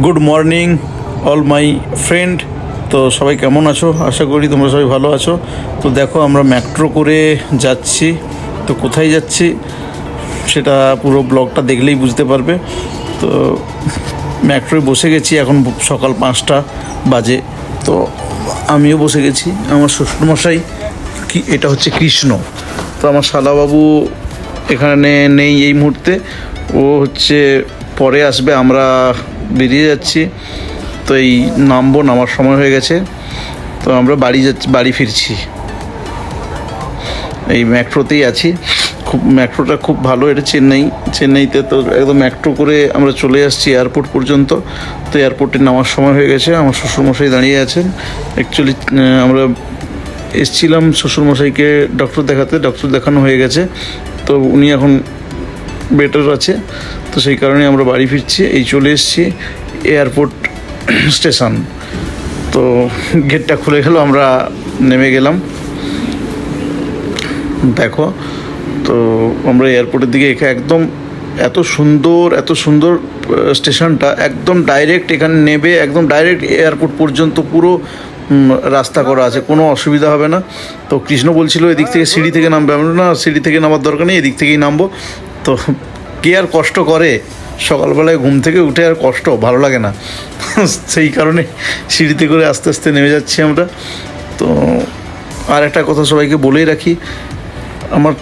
Good morning all my friend. তো সবাই কেমন আছো? আশা করি তোমরা সবাই ভালো আছো। তো দেখো আমরা মেট্রো করে যাচ্ছি। তো কোথায় যাচ্ছি সেটা পুরো ব্লগটা দেখলেই বুঝতে পারবে। তো মেট্রোয় বসে গেছি, এখন সকাল 5টা বাজে। তো আমিও বসে গেছি। আমার শ্বশুরমশাই কি, এটা হচ্ছে কৃষ্ণ। তো আমার শালাবাবু এখানে নেই এই মুহূর্তে, ও হচ্ছে পরে আসবে। আমরা বেরিয়ে যাচ্ছি। তো এই নামার সময় হয়ে গেছে। তো আমরা বাড়ি ফিরছি। এই মেট্রোতেই আছি। মেট্রোটা খুব ভালো। এটা চেন্নাইতে তো একদম মেট্রো করে আমরা চলে আসছি এয়ারপোর্ট পর্যন্ত। তো এয়ারপোর্টে নামার সময় হয়ে গেছে। আমার শ্বশুরমশাই দাঁড়িয়ে আছেন। অ্যাকচুয়ালি আমরা এসছিলাম শ্বশুরমশাইকে ডক্টর দেখানো হয়ে গেছে। তো উনি এখন বেটার আছে। তো সেই কারণে আমরা বাড়ি ফিরছি। এই চলে এসেছি এয়ারপোর্ট স্টেশন। তো গেটটা খুলে গেল, আমরা নেমে গেলাম। দেখো, তো আমরা এয়ারপোর্টের দিকে একদম এত সুন্দর স্টেশনটা, একদম ডাইরেক্ট এখানে নেবে, একদম ডাইরেক্ট এয়ারপোর্ট পর্যন্ত পুরো রাস্তা করা আছে, কোনো অসুবিধা হবে না। তো কৃষ্ণ বলছিল এদিক থেকে সিঁড়ি থেকে নামবে। আমরা না, সিঁড়ি থেকে নামার দরকার নেই, এদিক থেকেই নামবো। তো কে আর কষ্ট করে, সকালবেলায় ঘুম থেকে উঠে আর কষ্ট ভালো লাগে না। সেই কারণে সিঁড়িতে করে আস্তে আস্তে নেমে যাচ্ছি আমরা। তো আর একটা কথা সবাইকে বলেই রাখি, আমার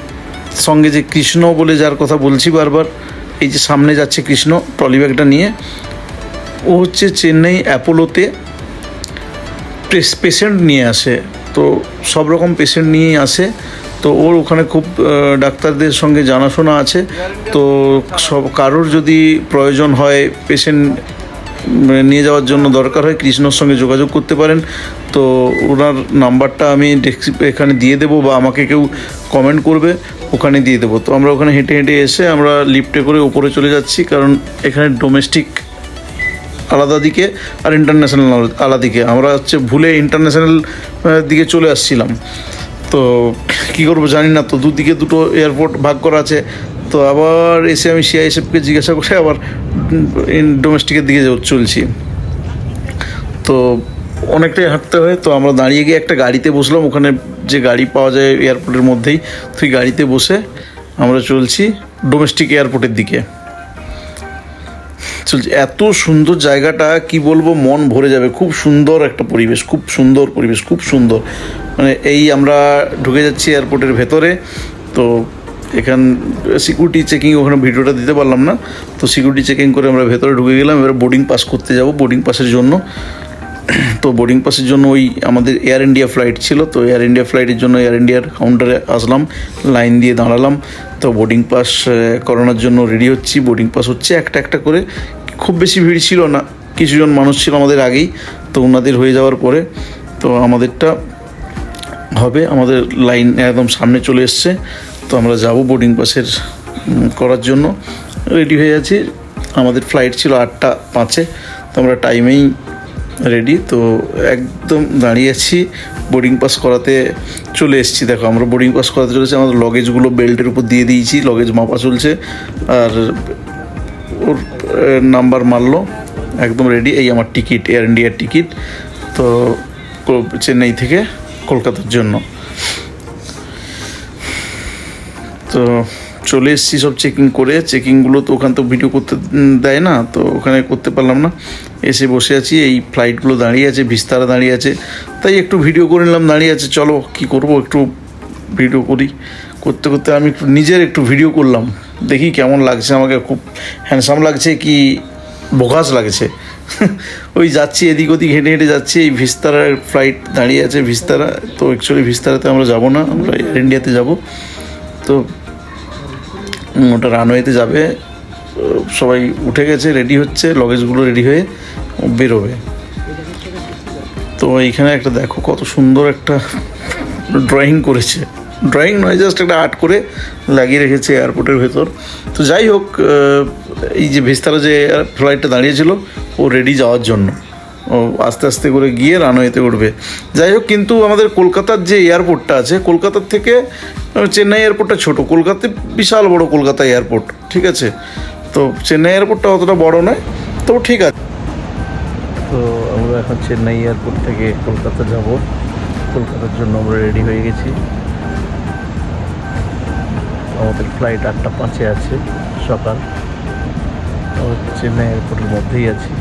সঙ্গে যে কৃষ্ণ বলে যার কথা বলছি বারবার, এই যে সামনে যাচ্ছে কৃষ্ণ ট্রলি ব্যাগটা নিয়ে, ও হচ্ছে চেন্নাই অ্যাপোলোতে পেশেন্ট নিয়ে আসে। তো সব রকম পেশেন্ট নিয়েই আসে। তো ওর ওখানে খুব ডাক্তারদের সঙ্গে জানাশোনা আছে। তো কারোর যদি প্রয়োজন হয়, পেশেন্ট নিয়ে যাওয়ার জন্য দরকার হয়, কৃষ্ণর সঙ্গে যোগাযোগ করতে পারেন। তো ওনার নাম্বারটা আমি এখানে দিয়ে দেবো, বা আমাকে কেউ কমেন্ট করবে, ওখানে দিয়ে দেবো। তো আমরা ওখানে হেঁটে হেঁটে এসে আমরা লিফটে করে উপরে চলে যাচ্ছি, কারণ এখানে ডোমেস্টিক আলাদা দিকে আর ইন্টারন্যাশনাল আলাদা দিকে। আমরা হচ্ছে ভুলে ইন্টারন্যাশনাল দিকে চলে আসছিলাম। তো কী করবো জানি না, তো দুদিকে দুটো এয়ারপোর্ট ভাগ করা আছে। তো আবার এসে আমি সিআইএসএফকে জিজ্ঞাসা করে আবার ডোমেস্টিকের দিকে চলছি। তো অনেকটাই হাঁটতে হয়। তো আমরা দাঁড়িয়ে গিয়ে একটা গাড়িতে বসলাম, ওখানে যে গাড়ি পাওয়া যায় এয়ারপোর্টের মধ্যেই। তো এই গাড়িতে বসে আমরা চলছি ডোমেস্টিক এয়ারপোর্টের দিকে চলছি। এত সুন্দর জায়গাটা, কি বলবো, মন ভরে যাবে। খুব সুন্দর একটা পরিবেশ, খুব সুন্দর। মানে এই আমরা ঢুকে যাচ্ছি এয়ারপোর্টের ভেতরে। তো এখান সিকিউরিটি চেকিং, ওখানে ভিডিওটা দিতে পারলাম না। তো সিকিউরিটি চেকিং করে আমরা ভেতরে ঢুকে গেলাম। এবার বোর্ডিং পাস করতে যাব, বোর্ডিং পাসের জন্য। তো বোর্ডিং পাসের জন্য ওই আমাদের এয়ার ইন্ডিয়া ফ্লাইট ছিল। তো এয়ার ইন্ডিয়া ফ্লাইটের জন্য এয়ার ইন্ডিয়ার কাউন্টারে আসলাম, লাইন দিয়ে দাঁড়ালাম। তো বোর্ডিং পাস করানোর জন্য রেডি হচ্ছি। বোর্ডিং পাস হচ্ছে একটা করে। খুব বেশি ভিড় ছিল না, কিছুজন মানুষ ছিল আমাদের আগেই। তো ওনাদের হয়ে যাওয়ার পরে তো আমাদেরটা হবে। আমাদের লাইন একদম সামনে চলে এসছে। তো আমরা যাব বোর্ডিং পাসের করার জন্য, রেডি হয়ে আছি। আমাদের ফ্লাইট ছিল 8:05। তো আমরা টাইমেই রেডি। তো একদম দাঁড়িয়ে আছি, বোর্ডিং পাস করাতে চলে এসেছি। দেখো, আমরা বোর্ডিং পাস করাতে চলেছি। আমাদের লগেজগুলো বেল্টের উপর দিয়ে দিয়েছি, লগেজ মাপা চলছে। আর ওর নাম্বার মারলো, একদম রেডি। এই আমার টিকিট, এয়ার ইন্ডিয়ার টিকিট। তো চেন্নাই থেকে কলকাতার জন্য। তো চলে এসেছি সব চেকিং করে। চেকিংগুলো তো ওখান তো ভিডিও করতে দেয় না, তো ওখানে করতে পারলাম না। এসে বসে আছি, এই ফ্লাইটগুলো দাঁড়িয়ে আছে, ভিস্তারা দাঁড়িয়ে আছে। তাই একটু ভিডিও করে নিলাম, দাঁড়িয়ে আছে। চলো কি করব, একটু ভিডিও করি। করতে আমি নিজের একটু ভিডিও করলাম, দেখি কেমন লাগছে আমাকে। খুব হ্যান্ডসাম লাগছে কি বোকাস লাগছে। ওই যাচ্ছি, এদিক ওদিক হেঁটে হেঁটে যাচ্ছি। এই ভিস্তারার ফ্লাইট দাঁড়িয়ে আছে, ভিস্তারা। তো অ্যাকচুয়ালি ভিস্তারাতে আমরা যাব না, আমরা এয়ার ইন্ডিয়াতে যাব। তো ওটা রানওয়েতে যাবে। সবাই উঠে গেছে, রেডি হচ্ছে, লগেজগুলো রেডি হয়ে বেরোবে। তো এইখানে একটা দেখো, কত সুন্দর একটা ড্রয়িং করেছে। ড্রয়িং নয়, জাস্ট একটা আর্ট করে লাগিয়ে রেখেছে এয়ারপোর্টের ভেতর। তো যাই হোক, এই যে ভিস্তারা যে ফ্লাইটটা দাঁড়িয়েছিল, ও রেডি যাওয়ার জন্য। ও আস্তে আস্তে করে গিয়ে রানওয়েতে উঠবে। যাই হোক, কিন্তু আমাদের কলকাতার যে এয়ারপোর্টটা আছে, কলকাতার থেকে চেন্নাই এয়ারপোর্টটা ছোট। কলকাতায় বিশাল বড় কলকাতা এয়ারপোর্ট, ঠিক আছে। তো চেন্নাই এয়ারপোর্টটা অতটা বড় নয়, তো ঠিক আছে। তো আমরা এখন চেন্নাই এয়ারপোর্ট থেকে কলকাতা যাব। কলকাতার জন্য আমরা রেডি হয়ে গেছি। আমাদের ফ্লাইট 8:05 আছে সকাল। আমরা চেন্নাই এয়ারপোর্টের মধ্যেই আছি।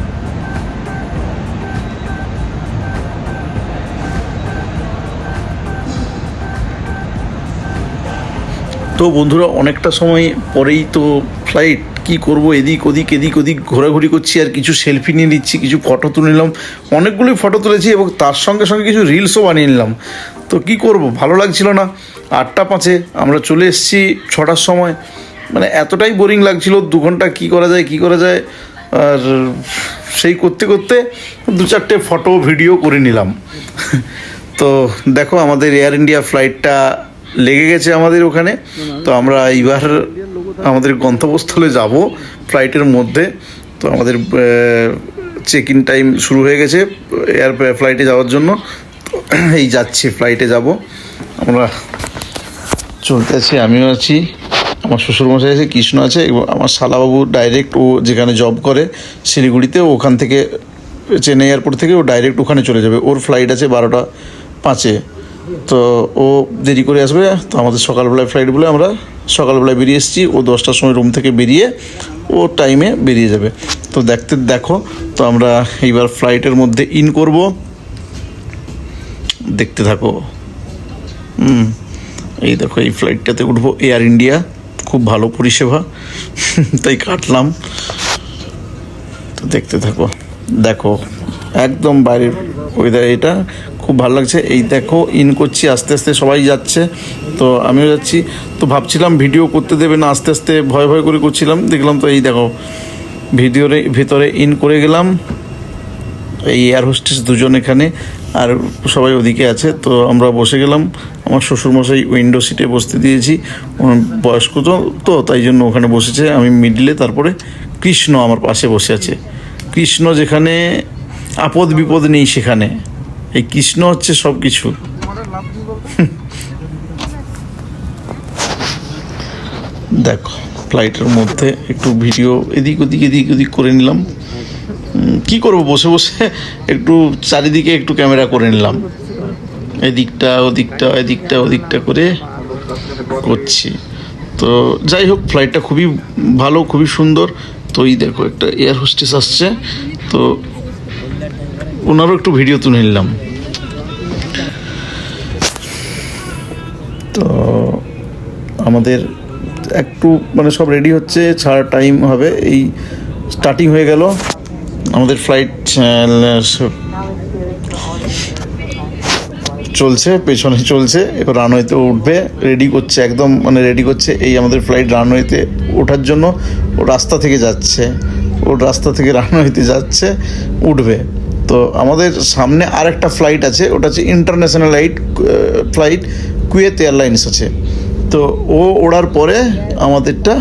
তো বন্ধুরা, অনেকটা সময় পরেই তো ফ্লাইট, কি করব, এদিক ওদিক ঘোরাঘুরি করছি, আর কিছু সেলফি নিয়ে নিচ্ছি, কিছু ফটো তুলে নিলাম। অনেকগুলোই ফটো তুলেছি এবং তার সঙ্গে সঙ্গে কিছু রিলসও বানিয়ে নিলাম। তো কি করব, ভালো লাগছিল না। 8:05 আমরা চলে এসেছি 6টার সময়। মানে এতটাই বোরিং লাগছিল, 2 ঘন্টা কী করা যায়। আর সেই করতে করতে 2-4টে ফটো ভিডিও করে নিলাম। তো দেখো, আমাদের এয়ার ইন্ডিয়া ফ্লাইটটা লেগে গেছে আমাদের ওখানে। তো আমরা এইবার আমাদের গন্তব্যস্থলে যাব ফ্লাইটের মধ্যে। তো আমাদের চেক ইন টাইম শুরু হয়ে গেছে ফ্লাইটে যাওয়ার জন্য। তো এই যাচ্ছি, ফ্লাইটে যাব আমরা। চলতে আছি, আমিও আছি, আমার শ্বশুরমশাই আছে, কৃষ্ণ আছে এবং আমার শালাবাবু ডাইরেক্ট, ও যেখানে জব করে শিলিগুড়িতে, ওখান থেকে চেন্নাই এয়ারপোর্ট থেকে ও ডাইরেক্ট ওখানে চলে যাবে। ওর ফ্লাইট আছে 12:05। তো ও দেরি করে আসবে। তো আমাদের সকালবেলায় ফ্লাইট বলে আমরা সকালবেলায় বেরিয়ে এসেছি। ও 10টার সময় রুম থেকে বেরিয়ে ও টাইমে বেরিয়ে যাবে। তো দেখো, তো আমরা এইবার ফ্লাইটের মধ্যে ইন করব, দেখতে থাকো। এই দেখো, এই ফ্লাইটটাতে উঠবো, এয়ার ইন্ডিয়া, খুব ভালো পরিষেবা, তাই কাটলাম। তো দেখতে থাকো, দেখো একদম বাইরের ওয়েদার, এটা খুব ভালো লাগছে। এই দেখো, ইন করছি, আস্তে আস্তে সবাই যাচ্ছে, তো আমিও যাচ্ছি। তো ভাবছিলাম ভিডিও করতে দেবে না, আস্তে আস্তে ভয় করে করছিলাম, দেখলাম তো এই দেখো ভিতরে ইন করে গেলাম। এই এয়ার হোস্টেস 2জন এখানে, আর সবাই ওদিকে আছে। তো আমরা বসে গেলাম। আমার শ্বশুরমশাই উইন্ডো সিটে বসতে দিয়েছি, বয়স্ক তো তাই জন্য ওখানে বসেছে, আমি মিডলে। তারপরে কৃষ্ণ আমার পাশে বসে আছে। কৃষ্ণ যেখানে আপদ বিপদ নেই সেখানে, এই কৃষ্ণ হচ্ছে সব কিছু। দেখো, ফ্লাইটের মধ্যে একটু ভিডিও এদিক ওদিক করে নিলাম। কি করব, বসে একটু চারিদিকে একটু ক্যামেরা করে নিলাম, এদিকটা ওদিকটা করে করছি। তো যাই হোক, ফ্লাইটটা খুবই ভালো, খুবই সুন্দর। তো এই দেখো, একটা এয়ার হোস্টেস আসছে, তো ওনারও একটু ভিডিও তুলে নিলাম। তো আমাদের একটু মানে সব রেডি হচ্ছে, ছাড় টাইম হবে, এই স্টার্টিং হয়ে গেল আমাদের ফ্লাইট। চলছে, পেছনে চলছে, এবার রানওয়েতে উঠবে, রেডি করছে, একদম মানে রেডি করছে। এই আমাদের ফ্লাইট রানওয়েতে ওঠার জন্য ও রাস্তা থেকে রানওয়েতে যাচ্ছে, উঠবে। তো আমাদের সামনে আরেকটা ফ্লাইট আছে, ওটা হচ্ছে ইন্টারন্যাশনাল ফ্লাইট, কুয়েত এয়ারলাইন্স আছে। তো ও ওড়ার পরে আমাদেরটা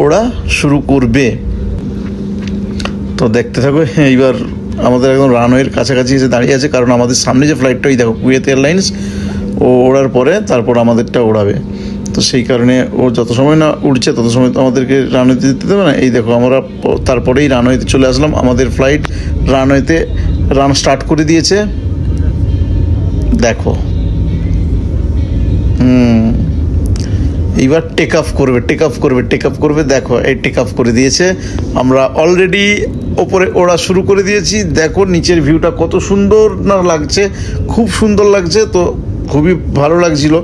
ওড়া শুরু করবে। তো দেখতে থাকো। এইবার আমাদের একদম রানওয়ের কাছাকাছি এসে দাঁড়িয়ে আছে, কারণ আমাদের সামনে যে ফ্লাইটটাই দেখো, কুয়েত এয়ারলাইন্স, ও ওড়ার পরে তারপর আমাদেরটা ওড়াবে। তো সেই কারণে ও যত সময় না উঠছে তত সময় তো আমাদেরকে রানওয়েতে দিতে দেবে না। এই দেখো, আমরা তারপরেই রানওয়েতে চলে আসলাম। আমাদের ফ্লাইট রানওয়েতে রান স্টার্ট করে দিয়েছে, দেখো। এইবার টেক অফ করবে, দেখো এই টেক অফ করে দিয়েছে। আমরা অলরেডি ওপরে ওড়া শুরু করে দিয়েছি। দেখো নিচের ভিউটা কত সুন্দর না লাগছে, খুব সুন্দর লাগছে। তো খুবই ভালো লাগছিল।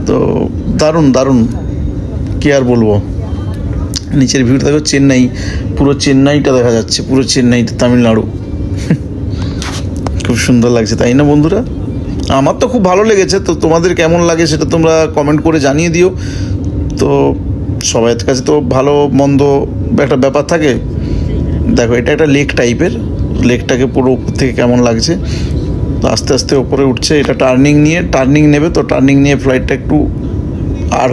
তো দারুণ, কি আর বলবো। নিচের ভিউটা দেখো, পুরো চেন্নাইটা দেখা যাচ্ছে, পুরো চেন্নাইটা, তামিলনাড়ু। খুব সুন্দর লাগছে, তাই না বন্ধুরা? আমার তো খুব ভালো লেগেছে। তো তোমাদের কেমন লাগে সেটা তোমরা কমেন্ট করে জানিয়ে দিও। তো সবাইয়ের কাছে তো ভালো মন্দ একটা ব্যাপার থাকে। দেখো, এটা একটা লেক টাইপের, লেকটাকে পুরো উপর থেকে কেমন লাগছে। তো আস্তে আস্তে ওপরে উঠছে, এটা টার্নিং নেবে। তো টার্নিং নিয়ে ফ্লাইটটা একটু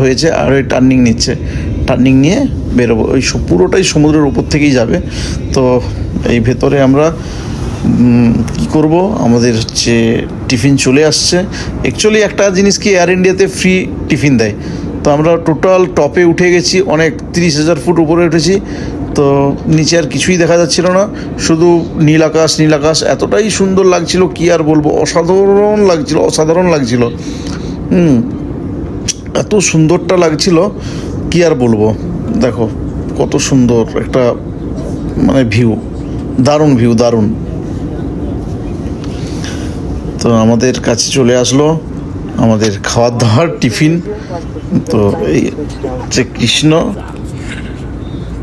হয়ে টার্নিং নিয়ে বেরোবো। ওই পুরোটাই সমুদ্রের উপর থেকেই যাবে। তো এই ভেতরে আমরা কী করব, আমাদের হচ্ছে টিফিন চলে আসছে। অ্যাকচুয়ালি একটা জিনিস কি, এয়ার ইন্ডিয়াতে ফ্রি টিফিন দেয়। তো আমরা টোটাল টপে উঠে গেছি, অনেক 30,000 ফুট উপরে উঠেছি। তো নিচে আর কিছুই দেখা যাচ্ছিল না, শুধু নীল আকাশ, এতটাই সুন্দর লাগছিল কি আর বলবো, অসাধারণ লাগছিল। এত সুন্দরটা লাগছিল কি আর বলবো। দেখো কত সুন্দর একটা মানে ভিউ, দারুণ। তো আমাদের কাছে চলে আসলো আমাদের খাওয়ার দাওয়ার টিফিন। তো এই যে কৃষ্ণ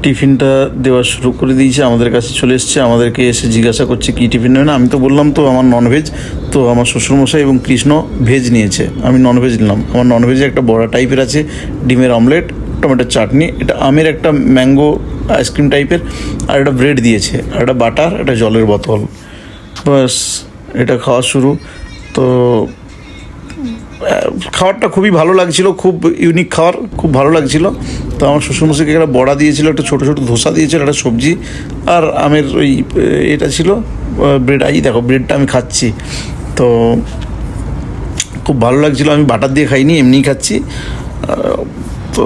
টিফিনটা দেওয়া শুরু করে দিয়েছে, আমাদের কাছে চলে এসছে, আমাদেরকে এসে জিজ্ঞাসা করছে কী টিফিন নেবে না। আমি তো বললাম তো আমার ননভেজ, তো আমার শ্বশুরমশাই এবং কৃষ্ণ ভেজ নিয়েছে, আমি ননভেজ নিলাম। আমার ননভেজে একটা বড়া টাইপের আছে, ডিমের অমলেট, টমেটোর চাটনি, এটা আমের একটা ম্যাঙ্গো আইসক্রিম টাইপের, আর একটা ব্রেড দিয়েছে, আর একটা বাটার, একটা জলের বোতল, বাস এটা খাওয়া শুরু। তো খাবারটা খুবই ভালো লাগছিল, খুব ইউনিক খাবার, খুব ভালো লাগছিল। তো আমার শ্বশুরমশাইকে একটা বড়া দিয়েছিল, একটা ছোটো ধোসা দিয়েছিল, একটা সবজি, আর আমের ওই এটা ছিল ব্রেড। দেখো ব্রেডটা আমি খাচ্ছি, তো খুব ভালো লাগছিল। আমি বাটার দিয়ে খাইনি, এমনিই খাচ্ছি। তো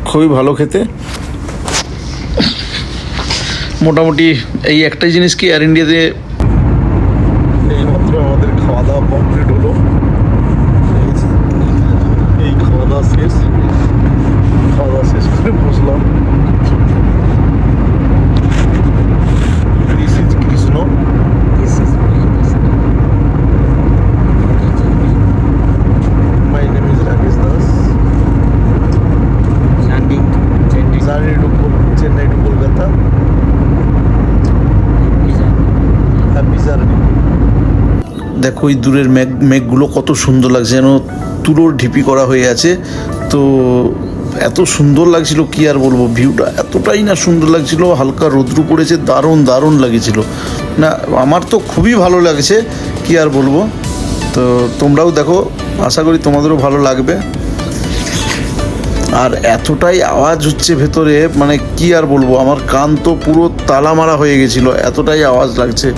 খুবই ভালো খেতে। মোটামুটি এই একটাই জিনিস কি এয়ার ইন্ডিয়াতে এইমাত্র আমাদের খাওয়া দাওয়া কমপ্লিট হলো। এই খাওয়া দাওয়া শেষ করে বসলাম। This is Krishna. This is me. My name is Rakesh Das. Landing Chennai. Chennai to Kolkata. Happy journey. দেখো ওই দূরের মেঘগুলো কত সুন্দর লাগছে, যেন তুলোর ঢিপি করা হয়ে আছে। তো এত সুন্দর লাগছিল কি আর বলবো, ভিউটা এতটাই না সুন্দর লাগছিল, হালকা রৌদ্র পড়েছে, দারুণ লাগেছিল না। আমার তো খুবই ভালো লাগছে কি আর বলবো। তো তোমরাও দেখো, আশা করি তোমাদেরও ভালো লাগবে। আর এতটাই আওয়াজ হচ্ছে ভেতরে, মানে কি আর বলবো, আমার কান তো পুরো তালা মারা হয়ে গেছিলো, এতটাই আওয়াজ লাগছে,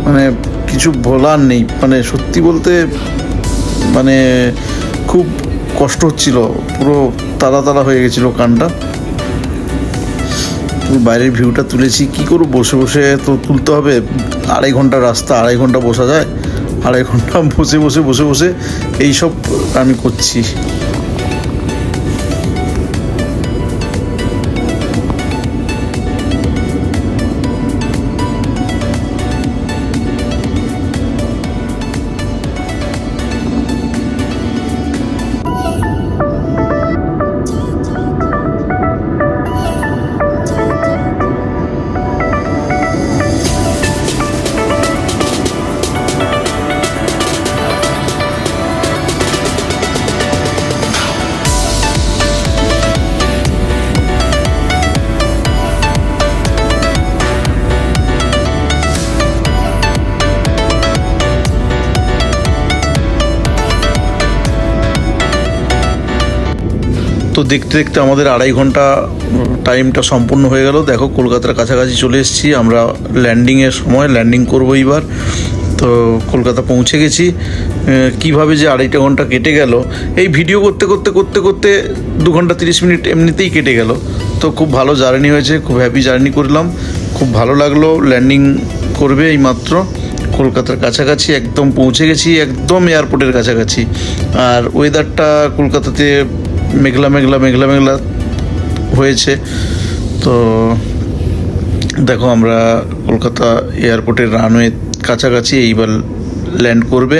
মানে কিছু বলার নেই। মানে সত্যি বলতে মানে খুব কষ্ট হচ্ছিল, পুরো তালা হয়ে গেছিলো কানটা। বাইরের ভিউটা তুলেছি, কি করব, বসে তো তুলতে হবে। 2.5 ঘন্টা রাস্তা, 2.5 ঘন্টা বসা যায়? 2.5 ঘন্টা বসে এইসব আমি করছি। তো দেখতে আমাদের 2.5 ঘন্টা টাইমটা সম্পূর্ণ হয়ে গেল। দেখো কলকাতার কাছাকাছি চলে এসেছি আমরা, ল্যান্ডিংয়ের সময় ল্যান্ডিং করবো এইবার। তো কলকাতা পৌঁছে গেছি। কিভাবে যে 2.5 ঘন্টা কেটে গেল, এই ভিডিও করতে 2 ঘন্টা 30 মিনিট এমনিতেই কেটে গেল। তো খুব ভালো জার্নি হয়েছে, খুব হ্যাপি জার্নি করলাম, খুব ভালো লাগলো। ল্যান্ডিং করবে এই মাত্র কলকাতার কাছাকাছি, একদম পৌঁছে গেছি, একদম এয়ারপোর্টের কাছাকাছি। আর ওয়েদারটা কলকাতাতে মেঘলা হয়েছে। তো দেখো আমরা কলকাতা এয়ারপোর্টের রানওয়ে কাছাকাছি, এইবার ল্যান্ড করবে।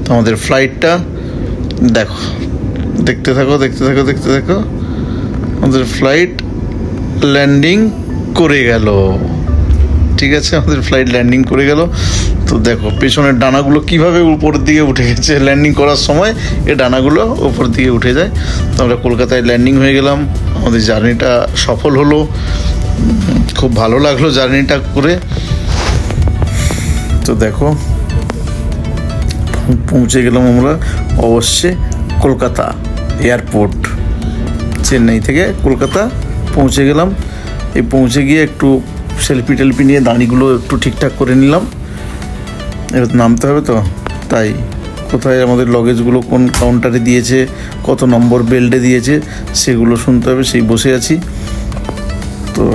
তো আমাদের ফ্লাইটটা দেখো, দেখতে থাকো। আমাদের ফ্লাইট ল্যান্ডিং করে গেল। ঠিক আছে, আমাদের ফ্লাইট ল্যান্ডিং করে গেল। তো দেখো পেছনের ডানাগুলো কিভাবে উপরের দিকে উঠে গেছে, ল্যান্ডিং করার সময় এই ডানাগুলো উপর দিকে উঠে যায়। তো আমরা কলকাতায় ল্যান্ডিং হয়ে গেলাম, আমাদের জার্নিটা সফল হলো, খুব ভালো লাগলো জার্নিটা করে। তো দেখো পৌঁছে গেলাম আমরা অবশ্যই কলকাতা এয়ারপোর্ট, চেন্নাই থেকে কলকাতা পৌঁছে গেলাম। এই পৌঁছে গিয়ে একটু সেলফি নিয়ে দাঁড়িগুলো একটু ঠিকঠাক করে নিলাম, এবার নামতে হবে। তো তাই কোথায় আমাদের লগেজগুলো কোন কাউন্টারে দিয়েছে, কত নম্বর বেল্টে দিয়েছে, সেগুলো শুনতে হবে, সেই বসে আছি। তো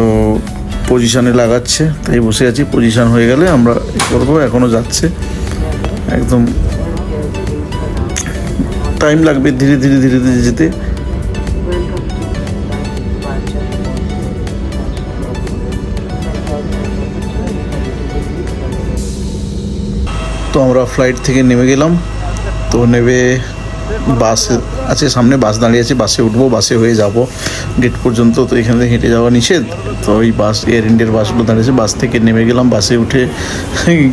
পজিশনে লাগাচ্ছে, তাই বসে আছি। পজিশন হয়ে গেলে আমরা করবো। এখনও যাচ্ছে, একদম টাইম লাগবে ধীরে ধীরে ধীরে ধীরে যেতে। তো আমরা ফ্লাইট থেকে নেমে গেলাম। তো নেমে বাস আছে সামনে, বাস দাঁড়িয়ে আছে, বাসে উঠবো, বাসে হয়ে যাব গেট পর্যন্ত। তো এখান থেকে হেঁটে যাওয়া নিষেধ। তো ওই বাস, এয়ার ইন্ডিয়ার বাসগুলো দাঁড়িয়েছে, বাস থেকে নেমে গেলাম, বাসে উঠে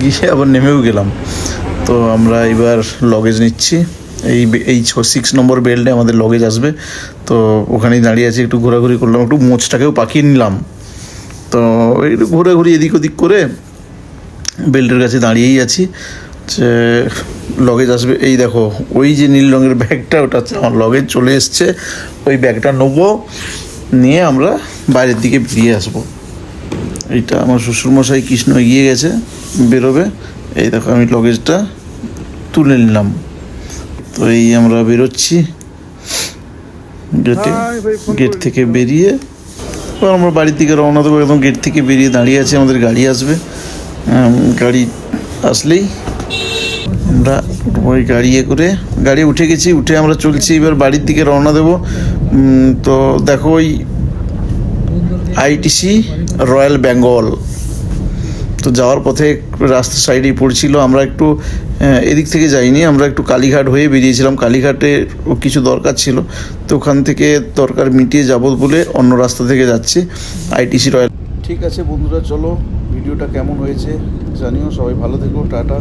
গিয়ে আবার নেমেও গেলাম। তো আমরা এবার লগেজ নিচ্ছি। এই 6 নম্বর বেল্টে আমাদের লগেজ আসবে। তো ওখানেই দাঁড়িয়ে আছি, একটু ঘোরাঘুরি করলাম, একটু মোচটাকেও পাকিয়ে নিলাম। তো একটু ঘোরাঘুরি এদিক ওদিক করে বেল্টের কাছে দাঁড়িয়েই আছি যে লগেজ আসবে। এই দেখো, ওই যে নীল রঙের ব্যাগটা, ওটা হচ্ছে আমার লগেজ, চলে এসছে। ওই ব্যাগটা নেবো, নিয়ে আমরা বাইরের দিকে বেরিয়ে আসবো। এইটা আমার শ্বশুরমশাই কৃষ্ণ এগিয়ে গেছে, বেরোবে। এই দেখো, আমি লগেজটা তুলে নিলাম। তো এই আমরা বেরোচ্ছি গেট থেকে বেরিয়ে। এবার আমরা বাড়ির দিকে রওনা দেবো। একদম গেট থেকে বেরিয়ে দাঁড়িয়ে আছে, আমাদের গাড়ি আসবে। গাড়ি আসলেই আমরা ওই গাড়ি উঠে গেছি, উঠে আমরা চলছি এবার বাড়ির দিকে রওনা দেবো। তো দেখো, ওই আইটিসি রয়্যাল বেঙ্গল। তো যাওয়ার পথে রাস্তার সাইডেই পড়ছিল। আমরা একটু এদিক থেকে যাইনি, আমরা একটু কালীঘাট হয়ে বেরিয়েছিলাম। কালীঘাটে কিছু দরকার ছিল, তো ওখান থেকে দরকার মিটিয়ে যাব বলে অন্য রাস্তা থেকে যাচ্ছি আইটিসি রয়্যাল। ঠিক আছে বন্ধুরা, চলো ভিডিওটা কেমন হয়েছে জানিও। সবাই ভালো থেকো, টাটা।